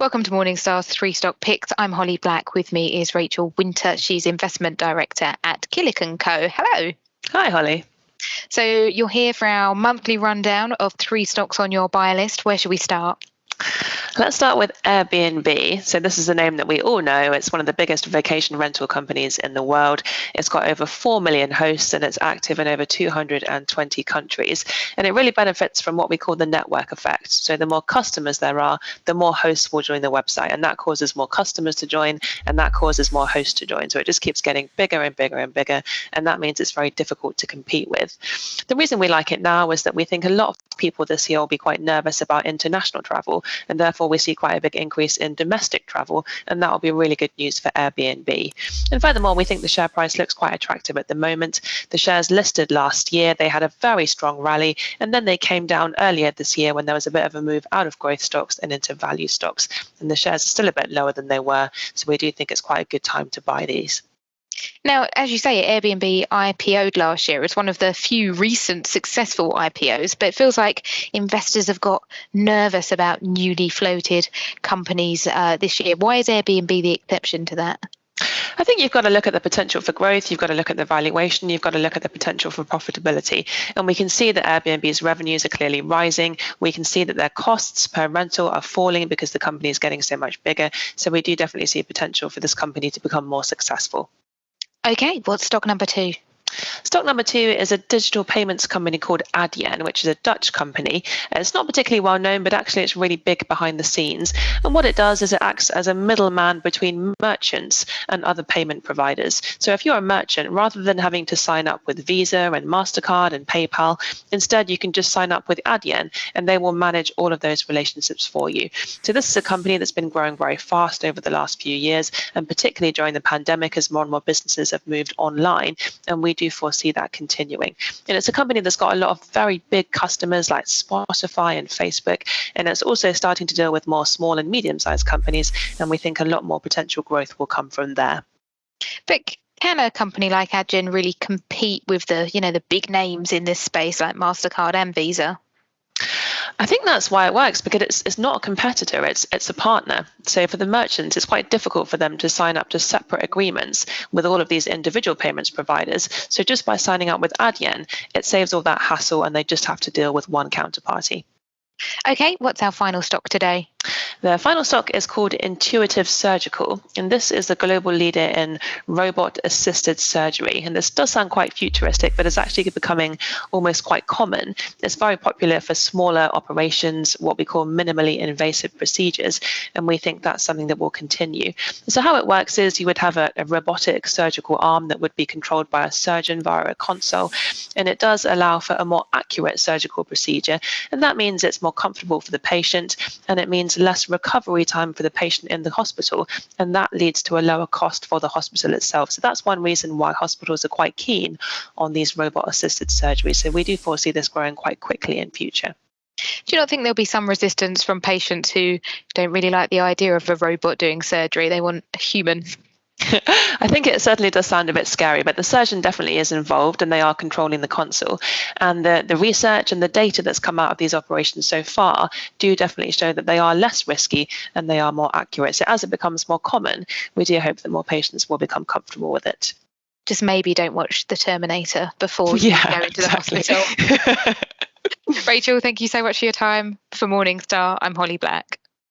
Welcome to Morningstar's Three Stock Picks. I'm Holly Black. With me is Rachel Winter. She's Investment Director at Killick & Co. Hello. Hi, Holly. So you're here for our monthly rundown of three stocks on your buy list. Where should we start? Let's start with Airbnb. So this is a name that we all know. It's one of the biggest vacation rental companies in the world. It's got over 4 million hosts and it's active in over 220 countries. And it really benefits from what we call the network effect. So the more customers there are, the more hosts will join the website. And that causes more customers to join and that causes more hosts to join. So it just keeps getting bigger and bigger and bigger. And that means it's very difficult to compete with. The reason we like it now is that we think a lot of people this year will be quite nervous about international travel. And therefore, we see quite a big increase in domestic travel, and that will be really good news for Airbnb. And furthermore, we think the share price looks quite attractive at the moment. The shares listed last year, they had a very strong rally, and then they came down earlier this year when there was a bit of a move out of growth stocks and into value stocks. And the shares are still a bit lower than they were, so we do think it's quite a good time to buy these. Now, as you say, Airbnb IPO'd last year. It's one of the few recent successful IPOs, but it feels like investors have got nervous about newly floated companies this year. Why is Airbnb the exception to that? I think you've got to look at the potential for growth, you've got to look at the valuation, you've got to look at the potential for profitability. And we can see that Airbnb's revenues are clearly rising. We can see that their costs per rental are falling because the company is getting so much bigger. So we do definitely see potential for this company to become more successful. Okay, what's stock number two? Stock number two is a digital payments company called Adyen, which is a Dutch company. It's not particularly well known, but actually it's really big behind the scenes. And what it does is it acts as a middleman between merchants and other payment providers. So if you're a merchant, rather than having to sign up with Visa and MasterCard and PayPal, instead you can just sign up with Adyen and they will manage all of those relationships for you. So this is a company that's been growing very fast over the last few years, and particularly during the pandemic as more and more businesses have moved online, and we do foresee that continuing. And it's a company that's got a lot of very big customers like Spotify and Facebook, and it's also starting to deal with more small and medium-sized companies, and we think a lot more potential growth will come from there. But can a company like Adyen really compete with the big names in this space like MasterCard and Visa? I think that's why it works, because it's not a competitor, it's a partner. So for the merchants, it's quite difficult for them to sign up to separate agreements with all of these individual payments providers. So just by signing up with Adyen, it saves all that hassle and they just have to deal with one counterparty. Okay, what's our final stock today? The final stock is called Intuitive Surgical, and this is the global leader in robot-assisted surgery. And this does sound quite futuristic, but it's actually becoming almost quite common. It's very popular for smaller operations, what we call minimally invasive procedures, and we think that's something that will continue. So how it works is you would have a robotic surgical arm that would be controlled by a surgeon via a console, and it does allow for a more accurate surgical procedure, and that means it's more comfortable for the patient, and it means less recovery time for the patient in the hospital, and that leads to a lower cost for the hospital itself. So that's one reason why hospitals are quite keen on these robot-assisted surgeries. So we do foresee this growing quite quickly in future. Do you not think there'll be some resistance from patients who don't really like the idea of a robot doing surgery? They want a human. I think it certainly does sound a bit scary, but the surgeon definitely is involved and they are controlling the console. And the research and the data that's come out of these operations so far do definitely show that they are less risky and they are more accurate. So as it becomes more common, we do hope that more patients will become comfortable with it. Just maybe don't watch The Terminator before you go into the hospital. Rachel, thank you so much for your time. For Morningstar, I'm Holly Black.